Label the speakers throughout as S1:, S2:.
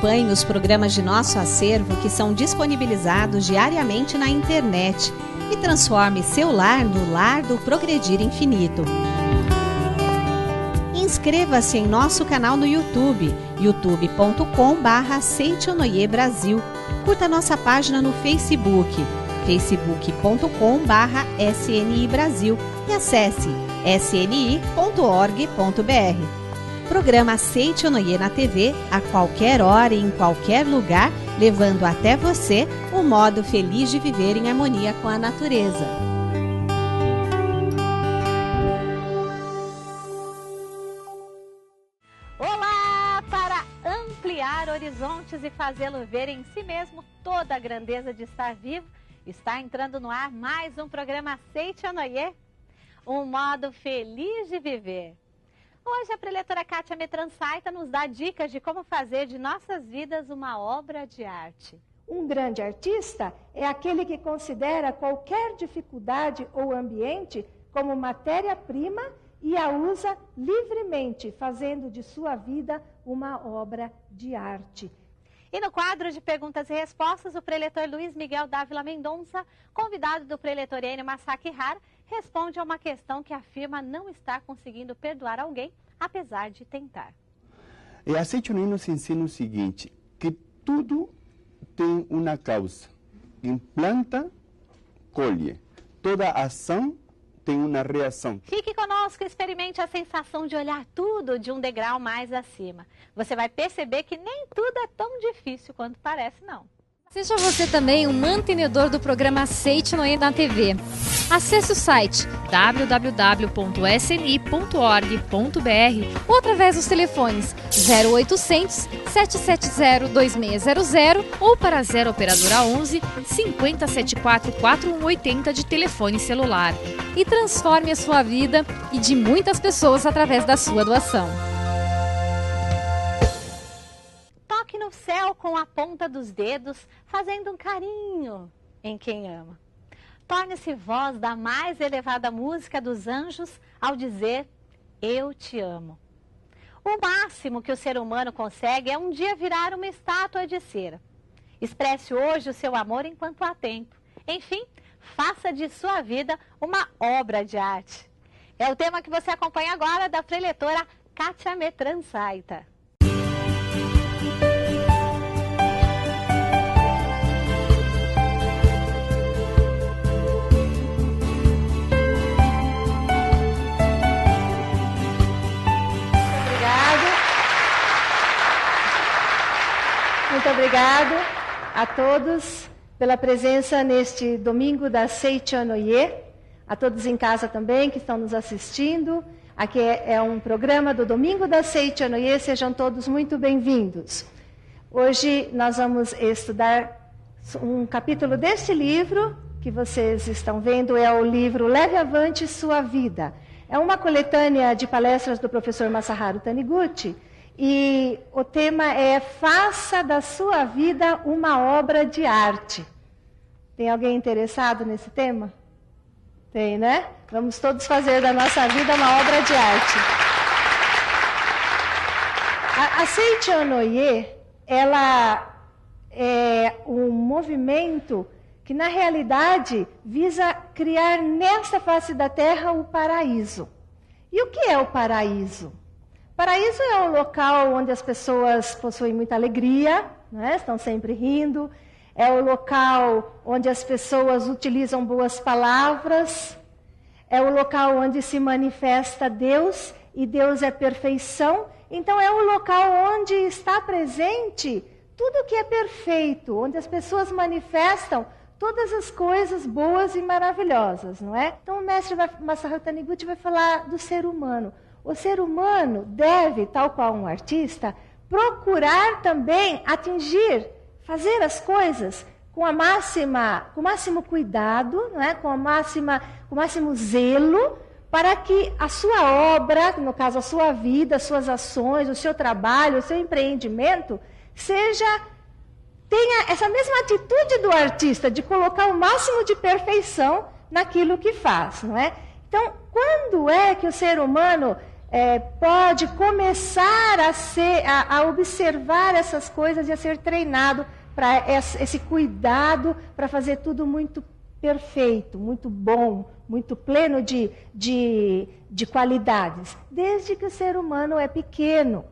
S1: Acompanhe os programas de nosso acervo que são disponibilizados diariamente na internet e transforme seu lar no lar do Progredir Infinito. Inscreva-se em nosso canal no YouTube, youtube.com/Seichonoye Brasil. Curta nossa página no Facebook, facebook.com/SNI Brasil e acesse sni.org.br. Programa Seichonoye na TV a qualquer hora e em qualquer lugar, levando até você o modo feliz de viver em harmonia com a natureza.
S2: Olá! Para ampliar horizontes e fazê-lo ver em si mesmo toda a grandeza de estar vivo, está entrando no ar mais um programa Seichonoye, um modo feliz de viver. Hoje a preletora Kátia Metransaita nos dá dicas de como fazer de nossas vidas uma obra de arte.
S3: Um grande artista é aquele que considera qualquer dificuldade ou ambiente como matéria-prima e a usa livremente, fazendo de sua vida uma obra de arte.
S2: E no quadro de perguntas e respostas, o preletor Luiz Miguel Dávila Mendonça, convidado do preletor Enio Masaki Hara, responde a uma questão que afirma não estar conseguindo perdoar alguém, apesar de tentar.
S4: E a Seichonoye nos ensina o seguinte, que tudo tem uma causa. Quem planta, colhe. Toda ação tem uma reação.
S2: Fique conosco e experimente a sensação de olhar tudo de um degrau mais acima. Você vai perceber que nem tudo é tão difícil quanto parece, não.
S5: Seja você também um mantenedor do programa Seichonoye na TV. Acesse o site www.sni.org.br ou através dos telefones 0800 770 2600 ou para 0 operadora 11 5074 4180 de telefone celular. E transforme a sua vida e de muitas pessoas através da sua doação.
S2: Toque no céu com a ponta dos dedos, fazendo um carinho em quem ama. Torne-se voz da mais elevada música dos anjos ao dizer, eu te amo. O máximo que o ser humano consegue é um dia virar uma estátua de cera. Expresse hoje o seu amor enquanto há tempo. Enfim, faça de sua vida uma obra de arte. É o tema que você acompanha agora da preletora Kátia Metransaita.
S3: Muito obrigado a todos pela presença neste domingo da Seichonoye, a todos em casa também que estão nos assistindo. Aqui é um programa do Domingo da Seichonoye, sejam todos muito bem-vindos. Hoje nós vamos estudar um capítulo deste livro que vocês estão vendo, é o livro Leve Avante Sua Vida. É uma coletânea de palestras do professor Masaharu Taniguchi, e o tema é Faça da sua vida uma obra de arte. Tem alguém interessado nesse tema? Tem, né? Vamos todos fazer da nossa vida uma obra de arte. A Seichonoye, ela é um movimento que, na realidade, visa criar nesta face da Terra o paraíso. E o que é o paraíso? Paraíso é um local onde as pessoas possuem muita alegria, né? Estão sempre rindo. É o local onde as pessoas utilizam boas palavras. É o local onde se manifesta Deus, e Deus é perfeição. Então é o local onde está presente tudo que é perfeito, onde as pessoas manifestam todas as coisas boas e maravilhosas, não é? Então o mestre Masaharu Taniguchi vai falar do ser humano. O ser humano deve, tal qual um artista, procurar também atingir, fazer as coisas com o máximo cuidado, não é? com o máximo zelo, para que a sua obra, no caso a sua vida, as suas ações, o seu trabalho, o seu empreendimento, tenha essa mesma atitude do artista, de colocar o máximo de perfeição naquilo que faz, não é? Então, quando é que o ser humano pode começar a observar essas coisas e a ser treinado para esse cuidado, para fazer tudo muito perfeito, muito bom, muito pleno de qualidades, desde que o ser humano é pequeno.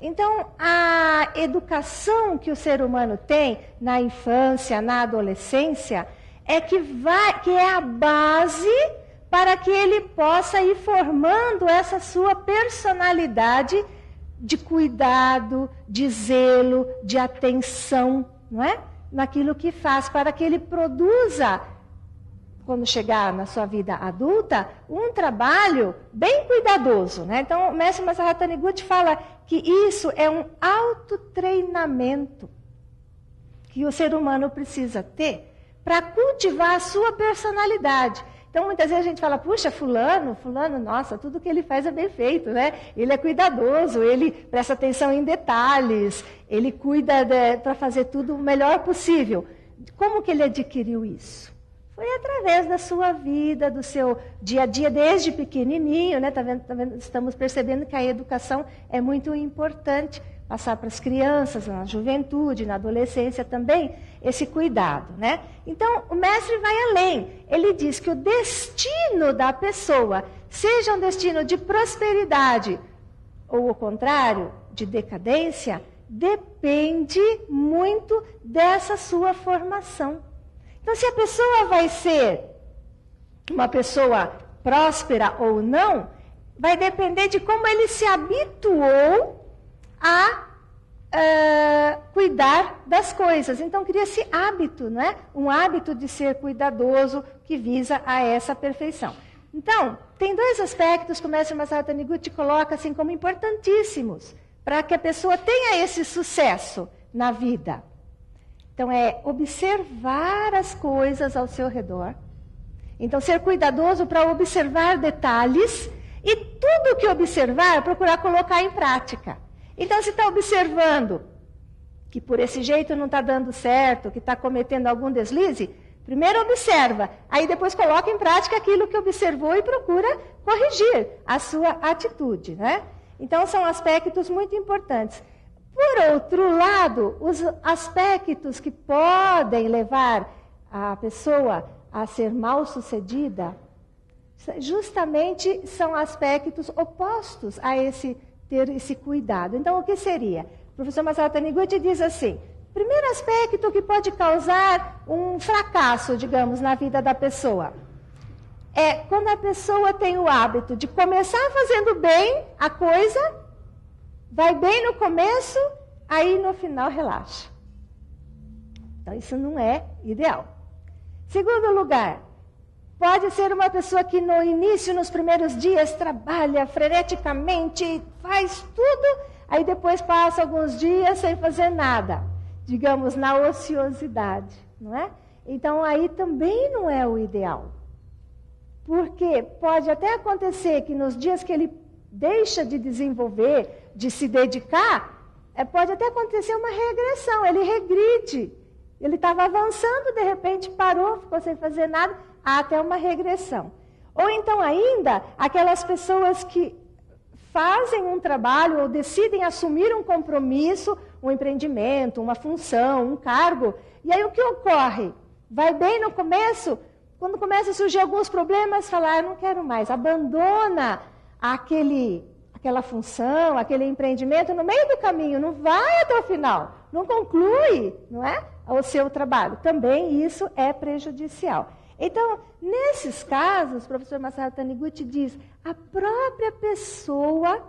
S3: Então, a educação que o ser humano tem na infância, na adolescência, que é a base para que ele possa ir formando essa sua personalidade de cuidado, de zelo, de atenção, não é? Naquilo que faz, para que ele produza, quando chegar na sua vida adulta, um trabalho bem cuidadoso, né? Então, o mestre Masaharu Taniguchi fala que isso é um autotreinamento que o ser humano precisa ter para cultivar a sua personalidade. Então, muitas vezes a gente fala, puxa, fulano, nossa, tudo que ele faz é bem feito, né? Ele é cuidadoso, ele presta atenção em detalhes, ele cuida para fazer tudo o melhor possível. Como que ele adquiriu isso? Foi através da sua vida, do seu dia a dia, desde pequenininho, né? Tá vendo? Estamos percebendo que a educação é muito importante, passar para as crianças, na juventude, na adolescência também, esse cuidado, né? Então, o mestre vai além. Ele diz que o destino da pessoa, seja um destino de prosperidade ou, ao contrário, de decadência, depende muito dessa sua formação. Então, se a pessoa vai ser uma pessoa próspera ou não, vai depender de como ele se habituou a cuidar das coisas. Então, cria esse hábito, né? Um hábito de ser cuidadoso que visa a essa perfeição. Então, tem dois aspectos que o mestre Masaharu Taniguchi coloca assim como importantíssimos para que a pessoa tenha esse sucesso na vida. Então, é observar as coisas ao seu redor. Então, ser cuidadoso para observar detalhes e tudo que observar, procurar colocar em prática. Então, se está observando que por esse jeito não está dando certo, que está cometendo algum deslize, primeiro observa, aí depois coloca em prática aquilo que observou e procura corrigir a sua atitude, né? Então, são aspectos muito importantes. Por outro lado, os aspectos que podem levar a pessoa a ser mal-sucedida, justamente são aspectos opostos a ter esse cuidado. Então, o que seria? O professor Masaharu Taniguchi diz assim, primeiro aspecto que pode causar um fracasso, digamos, na vida da pessoa, é quando a pessoa tem o hábito de começar fazendo bem a coisa, vai bem no começo, aí no final relaxa. Então, isso não é ideal. Segundo lugar, pode ser uma pessoa que no início, nos primeiros dias, trabalha freneticamente, faz tudo, aí depois passa alguns dias sem fazer nada. Digamos, na ociosidade, não é? Então, aí também não é o ideal. Porque pode até acontecer que nos dias que ele deixa de desenvolver, de se dedicar, pode até acontecer uma regressão, ele regride. Ele estava avançando, de repente parou, ficou sem fazer nada, há até uma regressão. Ou então ainda, aquelas pessoas que fazem um trabalho ou decidem assumir um compromisso, um empreendimento, uma função, um cargo, e aí o que ocorre? Vai bem no começo, quando começa a surgir alguns problemas, fala, não quero mais, abandona aquela função, aquele empreendimento no meio do caminho, não vai até o final, não conclui, não é? O seu trabalho. Também isso é prejudicial. Então, nesses casos, o professor Masaharu Taniguchi diz, a própria pessoa,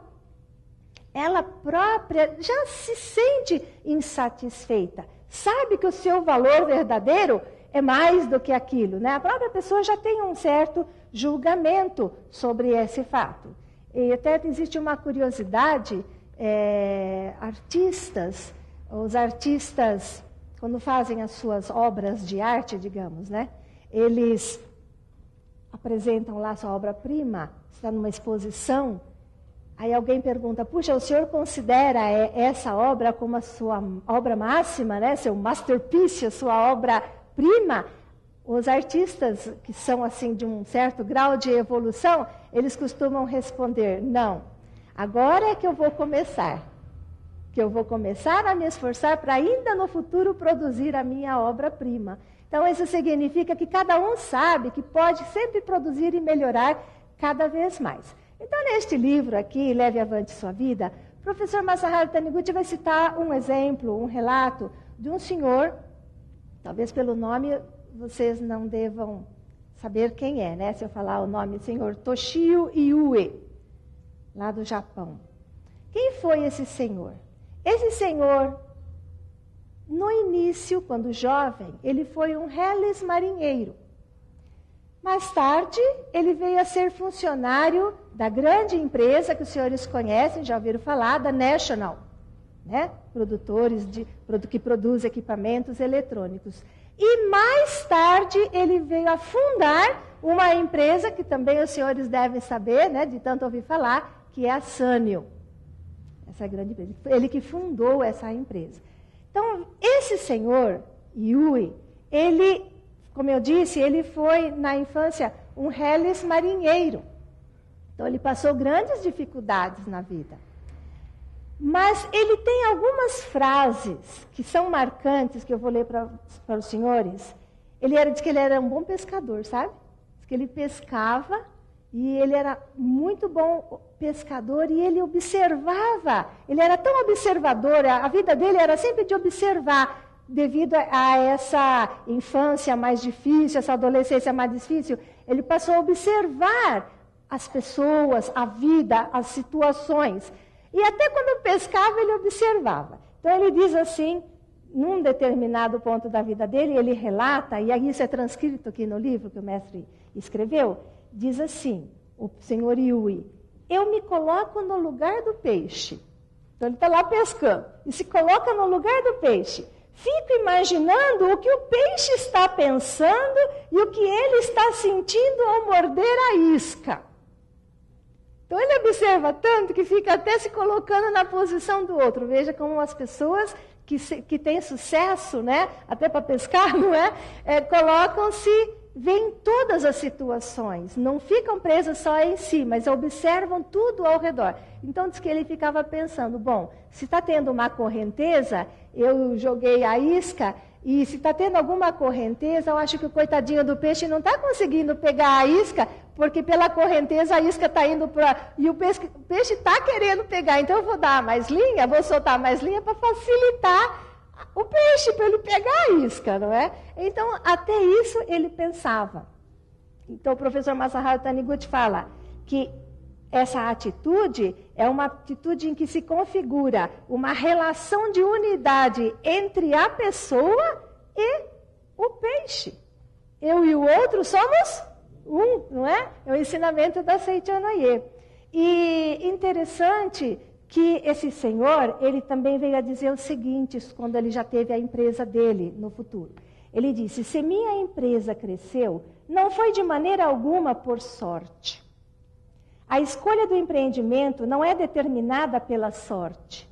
S3: ela própria já se sente insatisfeita, sabe que o seu valor verdadeiro é mais do que aquilo, né? A própria pessoa já tem um certo julgamento sobre esse fato. E até existe uma curiosidade, os artistas, quando fazem as suas obras de arte, digamos, né? Eles apresentam lá sua obra-prima, está numa exposição, aí alguém pergunta, puxa, o senhor considera essa obra como a sua obra máxima, né? Seu masterpiece, a sua obra-prima? Os artistas que são assim de um certo grau de evolução, eles costumam responder, não. agora é que eu vou começar. Que eu vou começar a me esforçar para ainda no futuro produzir a minha obra-prima. Então, isso significa que cada um sabe que pode sempre produzir e melhorar cada vez mais. Então, neste livro aqui, Leve Avante Sua Vida, o professor Masaharu Taniguchi vai citar um exemplo, um relato de um senhor, talvez pelo nome vocês não devam saber quem é, né? Se eu falar o nome, senhor Toshio Iue, lá do Japão. Quem foi esse senhor? Esse senhor, no início, quando jovem, ele foi um reles marinheiro. Mais tarde, ele veio a ser funcionário da grande empresa que os senhores conhecem, já ouviram falar, da National, né? Produtores que produz equipamentos eletrônicos. E mais tarde, ele veio a fundar uma empresa que também os senhores devem saber, né, de tanto ouvir falar, que é a Sanyo. Essa grande empresa. Ele que fundou essa empresa. Então, esse senhor, Yui, ele, como eu disse, ele foi, na infância, um reles marinheiro. Então, ele passou grandes dificuldades na vida. Mas ele tem algumas frases que são marcantes, que eu vou ler para os senhores. Diz que ele era um bom pescador, sabe? Diz que ele pescava e ele era muito bom pescador e ele observava. Ele era tão observador, a vida dele era sempre de observar. Devido a essa infância mais difícil, essa adolescência mais difícil, ele passou a observar as pessoas, a vida, as situações. E até quando pescava, ele observava. Então, ele diz assim, num determinado ponto da vida dele, ele relata, e aí isso é transcrito aqui no livro que o mestre escreveu, diz assim, o senhor Yui, eu me coloco no lugar do peixe. Então, ele está lá pescando, e se coloca no lugar do peixe. Fico imaginando o que o peixe está pensando e o que ele está sentindo ao morder a isca. Então, ele observa tanto que fica até se colocando na posição do outro. Veja como as pessoas que têm sucesso, né, até para pescar, não é? Colocam-se, veem todas as situações. Não ficam presas só em si, mas observam tudo ao redor. Então, diz que ele ficava pensando, bom, se está tendo uma correnteza, eu joguei a isca, e se está tendo alguma correnteza, eu acho que o coitadinho do peixe não está conseguindo pegar a isca, porque pela correnteza a isca está indo para... E o peixe está querendo pegar, então eu vou dar mais linha, vou soltar mais linha para facilitar o peixe, para ele pegar a isca, não é? Então, até isso ele pensava. Então, o professor Masaharu Taniguchi fala que essa atitude é uma atitude em que se configura uma relação de unidade entre a pessoa e o peixe. Eu e o outro somos um, não é? É o ensinamento da Seiichi Onoye. E interessante que esse senhor, ele também veio a dizer o seguinte, quando ele já teve a empresa dele no futuro. Ele disse, se minha empresa cresceu, não foi de maneira alguma por sorte. A escolha do empreendimento não é determinada pela sorte,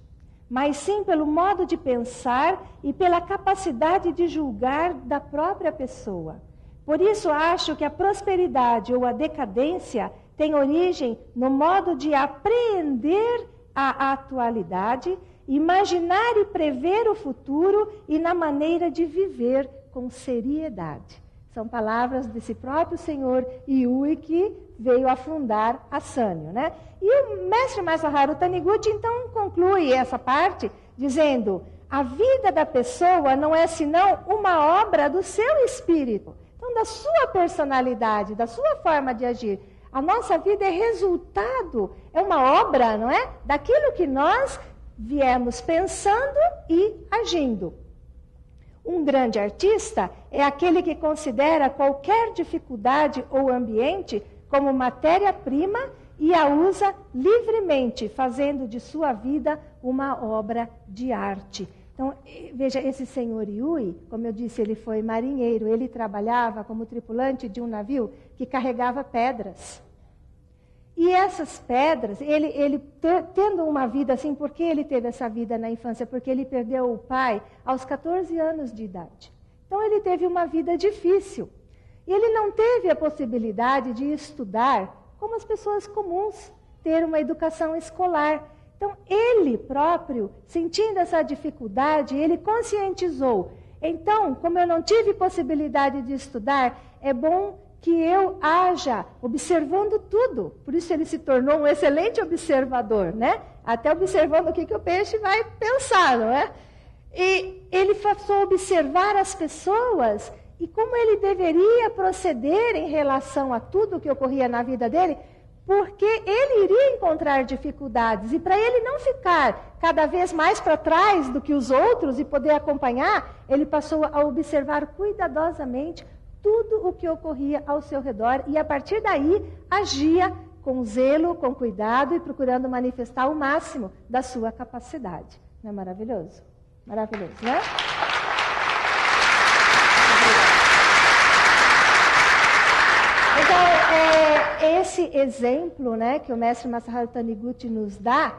S3: mas sim pelo modo de pensar e pela capacidade de julgar da própria pessoa. Por isso, acho que a prosperidade ou a decadência tem origem no modo de apreender a atualidade, imaginar e prever o futuro e na maneira de viver com seriedade. São palavras desse próprio senhor Yui que veio a fundar a Sanyo, né? E o mestre Masaharu Taniguchi, então, conclui essa parte dizendo, a vida da pessoa não é senão uma obra do seu espírito, então da sua personalidade, da sua forma de agir. A nossa vida é resultado, é uma obra, não é? Daquilo que nós viemos pensando e agindo. Um grande artista é aquele que considera qualquer dificuldade ou ambiente como matéria-prima e a usa livremente, fazendo de sua vida uma obra de arte. Então, veja, esse senhor Yui, como eu disse, ele foi marinheiro, ele trabalhava como tripulante de um navio que carregava pedras. E essas pedras, ele tendo uma vida assim, por que ele teve essa vida na infância? Porque ele perdeu o pai aos 14 anos de idade. Então, ele teve uma vida difícil. E ele não teve a possibilidade de estudar como as pessoas comuns ter uma educação escolar. Então, ele próprio, sentindo essa dificuldade, ele conscientizou. Então, como eu não tive possibilidade de estudar, é bom que eu haja observando tudo. Por isso ele se tornou um excelente observador, né? Até observando o que o peixe vai pensar, não é? E ele passou a observar as pessoas e como ele deveria proceder em relação a tudo que ocorria na vida dele, porque ele iria encontrar dificuldades. E para ele não ficar cada vez mais para trás do que os outros e poder acompanhar, ele passou a observar cuidadosamente tudo o que ocorria ao seu redor e, a partir daí, agia com zelo, com cuidado e procurando manifestar o máximo da sua capacidade. Não é maravilhoso? Maravilhoso, né? Então, esse exemplo, né, que o mestre Masaharu Taniguchi nos dá,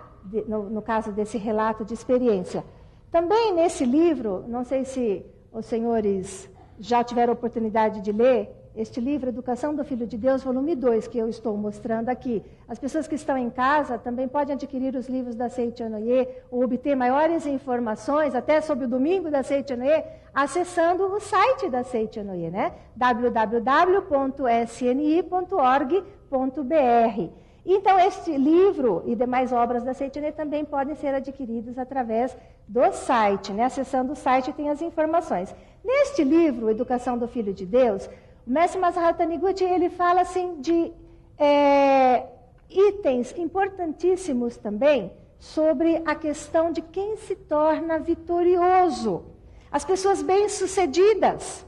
S3: no caso desse relato de experiência. Também nesse livro, não sei se os senhores já tiveram oportunidade de ler, este livro, Educação do Filho de Deus, volume 2, que eu estou mostrando aqui. As pessoas que estão em casa também podem adquirir os livros da Seiichi Onoye ou obter maiores informações, até sobre o domingo da Seiichi Onoye, acessando o site da Seiichi Onoye, né? www.sni.org.br. Então, este livro e demais obras da Seiichi Onoye também podem ser adquiridos através do site, né? Acessando o site tem as informações. Neste livro, Educação do Filho de Deus, o mestre Masaharu Taniguchi, ele fala assim de itens importantíssimos também sobre a questão de quem se torna vitorioso. As pessoas bem-sucedidas.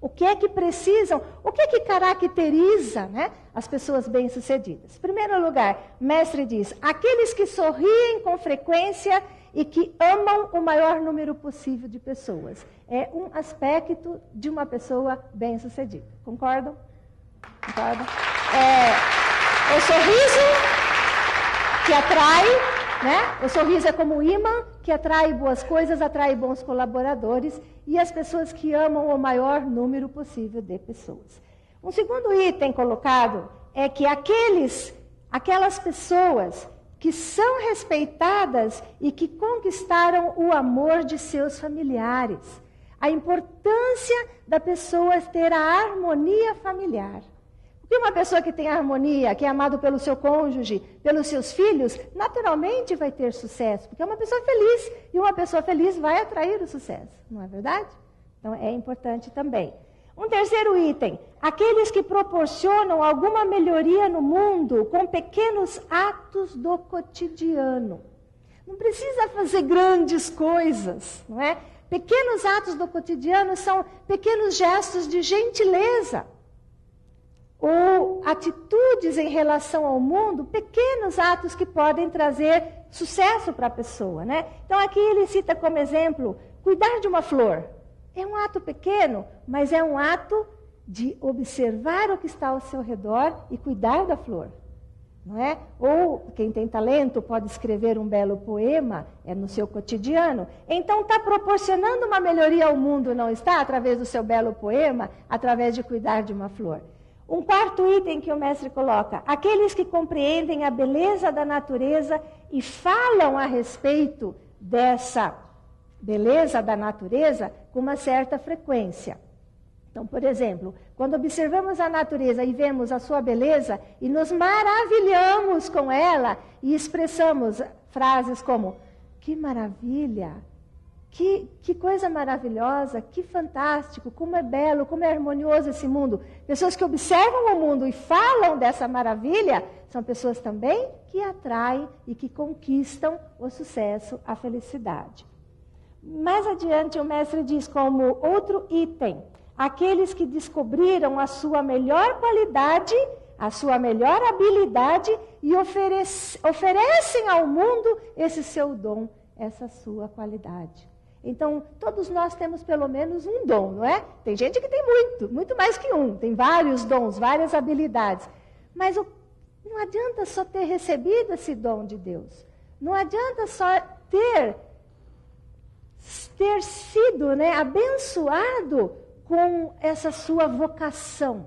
S3: O que é que precisam, o que é que caracteriza, né, as pessoas bem-sucedidas? Em primeiro lugar, o mestre diz, aqueles que sorriem com frequência e que amam o maior número possível de pessoas. É um aspecto de uma pessoa bem-sucedida. Concordam? Concordam? O sorriso que atrai, né? O sorriso é como um imã que atrai boas coisas, atrai bons colaboradores e as pessoas que amam o maior número possível de pessoas. Um segundo item colocado é que aquelas pessoas que são respeitadas e que conquistaram o amor de seus familiares. A importância da pessoa ter a harmonia familiar. Porque uma pessoa que tem harmonia, que é amado pelo seu cônjuge, pelos seus filhos, naturalmente vai ter sucesso, porque é uma pessoa feliz, e uma pessoa feliz vai atrair o sucesso, não é verdade? Então é importante também. Um terceiro item, aqueles que proporcionam alguma melhoria no mundo com pequenos atos do cotidiano. Não precisa fazer grandes coisas, não é? Pequenos atos do cotidiano são pequenos gestos de gentileza. Ou atitudes em relação ao mundo, pequenos atos que podem trazer sucesso para a pessoa, né? Então aqui ele cita como exemplo, cuidar de uma flor. É um ato pequeno, mas é um ato de observar o que está ao seu redor e cuidar da flor, não é? Ou quem tem talento pode escrever um belo poema, é no seu cotidiano. Então está proporcionando uma melhoria ao mundo, não está? Através do seu belo poema, através de cuidar de uma flor. Um quarto item que o mestre coloca, aqueles que compreendem a beleza da natureza e falam a respeito dessa beleza da natureza com uma certa frequência. Então, por exemplo, quando observamos a natureza e vemos a sua beleza e nos maravilhamos com ela e expressamos frases como, que maravilha, que coisa maravilhosa, que fantástico, como é belo, como é harmonioso esse mundo. Pessoas que observam o mundo e falam dessa maravilha são pessoas também que atraem e que conquistam o sucesso, a felicidade. Mais adiante, o mestre diz como outro item, aqueles que descobriram a sua melhor qualidade, a sua melhor habilidade e oferecem ao mundo esse seu dom, essa sua qualidade. Então, todos nós temos pelo menos um dom, não é? Tem gente que tem muito mais que um, tem vários dons, várias habilidades. Mas não adianta só ter recebido esse dom de Deus. Não adianta só ter sido, né, abençoado com essa sua vocação.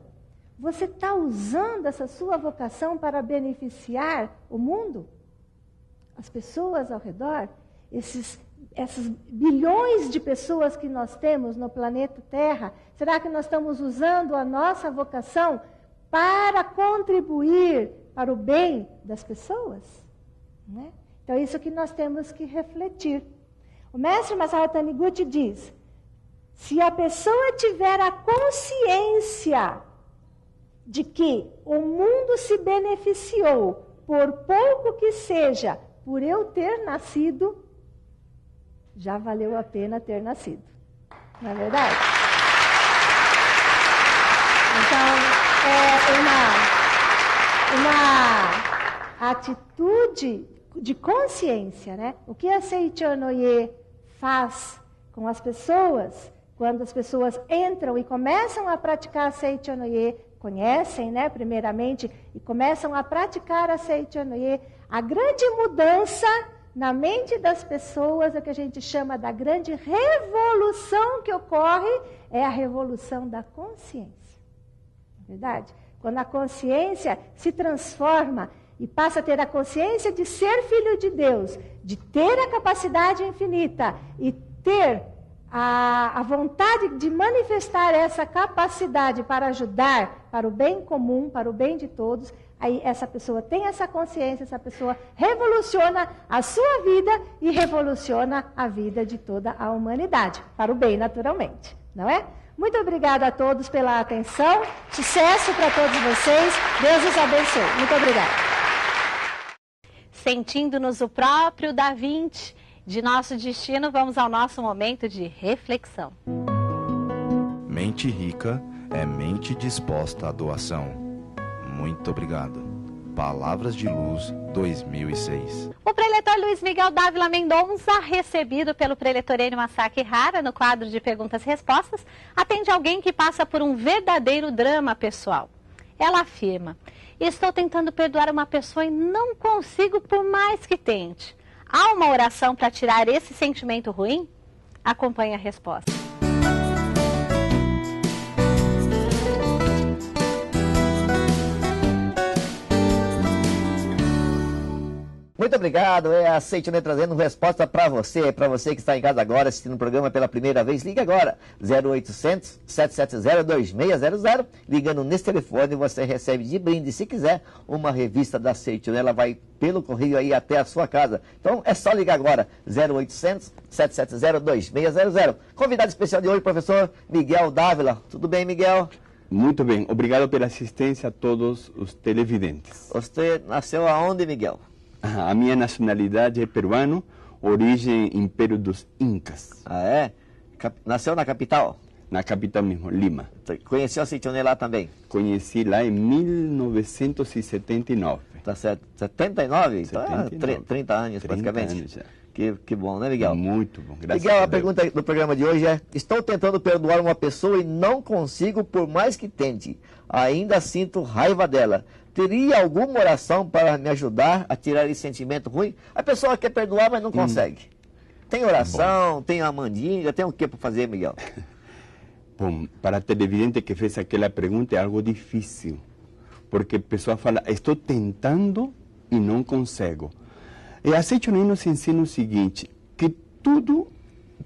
S3: Você está usando essa sua vocação para beneficiar o mundo? As pessoas ao redor? Essas bilhões de pessoas que nós temos no planeta Terra? Será que nós estamos usando a nossa vocação para contribuir para o bem das pessoas? Né? Então é isso que nós temos que refletir. O mestre Masaru Taniguchi diz, se a pessoa tiver a consciência de que o mundo se beneficiou, por pouco que seja, por eu ter nascido, já valeu a pena ter nascido. Não é verdade? Então, é uma atitude de consciência, né? O que a Seicho Noye faz com as pessoas, quando as pessoas entram e começam a praticar a Seicho Noye, conhecem, né, primeiramente, e começam a praticar a Seicho Noye, a grande mudança na mente das pessoas, o que a gente chama da grande revolução que ocorre, é a revolução da consciência. Não é verdade? Quando a consciência se transforma e passa a ter a consciência de ser filho de Deus, de ter a capacidade infinita e ter a vontade de manifestar essa capacidade para ajudar para o bem comum, para o bem de todos, aí essa pessoa tem essa consciência, essa pessoa revoluciona a sua vida e revoluciona a vida de toda a humanidade, para o bem naturalmente, não é? Muito obrigada a todos pela atenção, sucesso para todos vocês, Deus os abençoe. Muito obrigada.
S2: Sentindo-nos o próprio Da Vinci de nosso destino, vamos ao nosso momento de reflexão.
S6: Mente rica é mente disposta à doação. Muito obrigado. Palavras de Luz 2006.
S2: O preletor Luiz Miguel Dávila Mendonça, recebido pelo preletor Enio Masaki Hara no quadro de perguntas e respostas, atende alguém que passa por um verdadeiro drama pessoal. Ela afirma: estou tentando perdoar uma pessoa e não consigo por mais que tente. Há uma oração para tirar esse sentimento ruim? Acompanhe a resposta.
S7: Muito obrigado, a Seicho Noye trazendo resposta para você que está em casa agora assistindo o programa pela primeira vez. Liga agora, 0800 770 2600, ligando nesse telefone você recebe de brinde, se quiser, uma revista da Seicho Noye, ela vai pelo correio aí até a sua casa. Então é só ligar agora, 0800 770 2600. Convidado especial de hoje, professor Miguel Dávila. Tudo bem, Miguel?
S4: Muito bem, obrigado pela assistência a todos os televidentes.
S7: Você nasceu aonde, Miguel?
S4: A minha nacionalidade é peruano, origem Império dos Incas.
S7: Ah, é? Nasceu na capital?
S4: Na capital mesmo, Lima.
S7: Conheceu a Seicho Noye lá também?
S4: Conheci lá em 1979.
S7: Tá certo. 79?
S4: 79.
S7: Então, 30 anos
S4: 30
S7: praticamente.
S4: anos já.
S7: Que bom, né, Miguel?
S4: Muito bom, graças
S7: Miguel,
S4: a
S7: a
S4: Deus.
S7: pergunta do programa de hoje é: estou tentando perdoar uma pessoa e não consigo por mais que tente. Ainda sinto raiva dela. Teria alguma oração para me ajudar a tirar esse sentimento ruim? A pessoa quer perdoar, mas não consegue. Tem oração, tem a mandinga, tem o que para fazer, Miguel?
S4: Bom, para a televidente que fez aquela pergunta é algo difícil. Porque a pessoa fala, estou tentando e não consigo. E a Seicho Noye nos ensina o seguinte, que tudo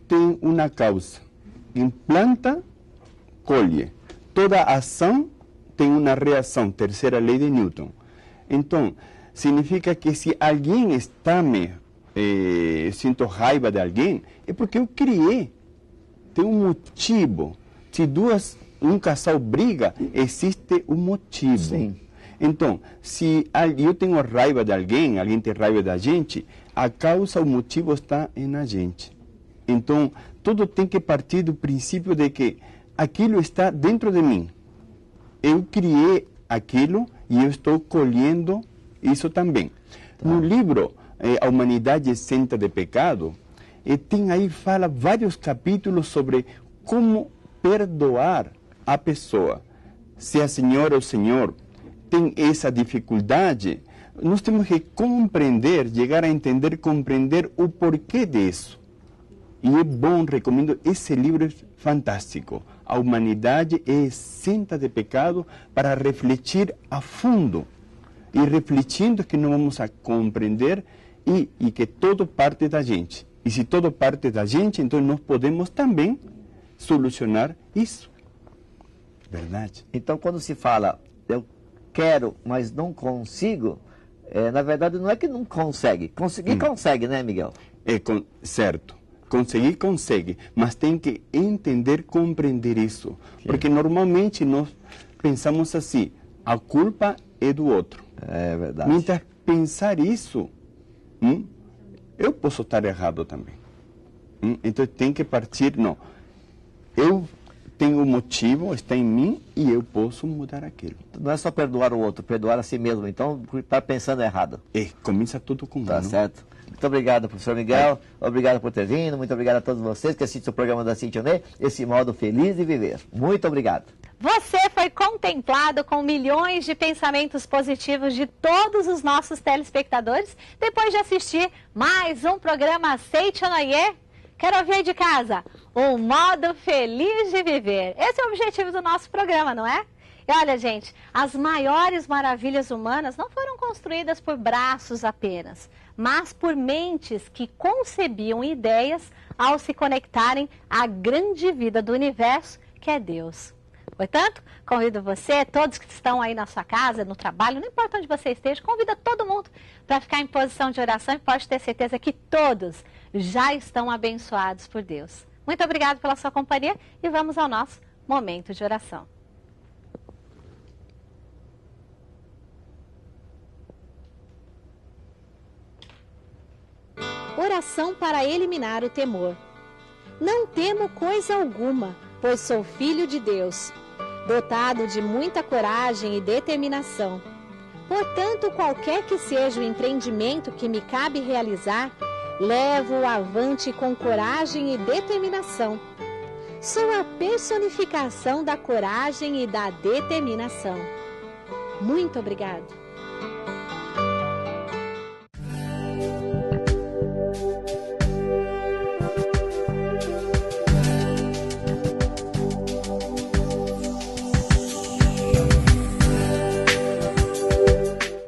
S4: tem uma causa. Quem planta, colhe. Toda ação tem uma reação, terceira lei de Newton. Então, significa que se alguém está sinto raiva de alguém, é porque eu criei. Tem um motivo. Se um casal briga, existe um motivo.
S7: Sim.
S4: Então, se eu tenho raiva de alguém tem raiva da gente, a causa, o motivo está na gente. Então, tudo tem que partir do princípio de que aquilo está dentro de mim. Eu criei aquilo e eu estou colhendo isso também. No livro A Humanidade Isenta de Pecado, fala vários capítulos sobre como perdoar a pessoa. Se a senhora ou o senhor tem essa dificuldade, nós temos que compreender, chegar a entender, compreender o porquê disso. E é bom, recomendo, esse livro é fantástico. A humanidade é isenta de pecado, para refletir a fundo. E refletindo que não vamos a compreender e que tudo parte da gente. E se tudo parte da gente, então nós podemos também solucionar isso. Verdade?
S7: Então, quando se fala, eu quero, mas não consigo, na verdade não é que não consegue. Conseguir consegue, né, Miguel?
S4: Certo. Conseguir, consegue. Mas tem que entender, compreender isso. Sim. Porque normalmente nós pensamos assim, a culpa é do outro.
S7: É verdade.
S4: Mientras pensar isso, eu posso estar errado também. Então tem que partir, não. Eu tenho um motivo, está em mim e eu posso mudar aquilo.
S7: Não é só perdoar o outro, perdoar a si mesmo. Então, está pensando errado.
S4: Começa tudo com
S7: Tá certo. Muito obrigado, professor Miguel. Obrigado por ter vindo. Muito obrigado a todos vocês que assistem o programa da Cintia Onê, esse modo feliz de viver. Muito obrigado.
S2: Você foi contemplado com milhões de pensamentos positivos de todos os nossos telespectadores depois de assistir mais um programa Aceite ou Noie? Quero ouvir aí de casa, um modo feliz de viver. Esse é o objetivo do nosso programa, não é? E olha, gente, as maiores maravilhas humanas não foram construídas por braços apenas, mas por mentes que concebiam ideias ao se conectarem à grande vida do universo, que é Deus. Portanto, convido você, todos que estão aí na sua casa, no trabalho, não importa onde você esteja, convida todo mundo para ficar em posição de oração e pode ter certeza que todos já estão abençoados por Deus. Muito obrigado pela sua companhia e vamos ao nosso momento de oração.
S1: Oração para eliminar o temor. Não temo coisa alguma, pois sou filho de Deus, dotado de muita coragem e determinação. Portanto, qualquer que seja o empreendimento que me cabe realizar, levo-o avante com coragem e determinação. Sou a personificação da coragem e da determinação. Muito obrigado.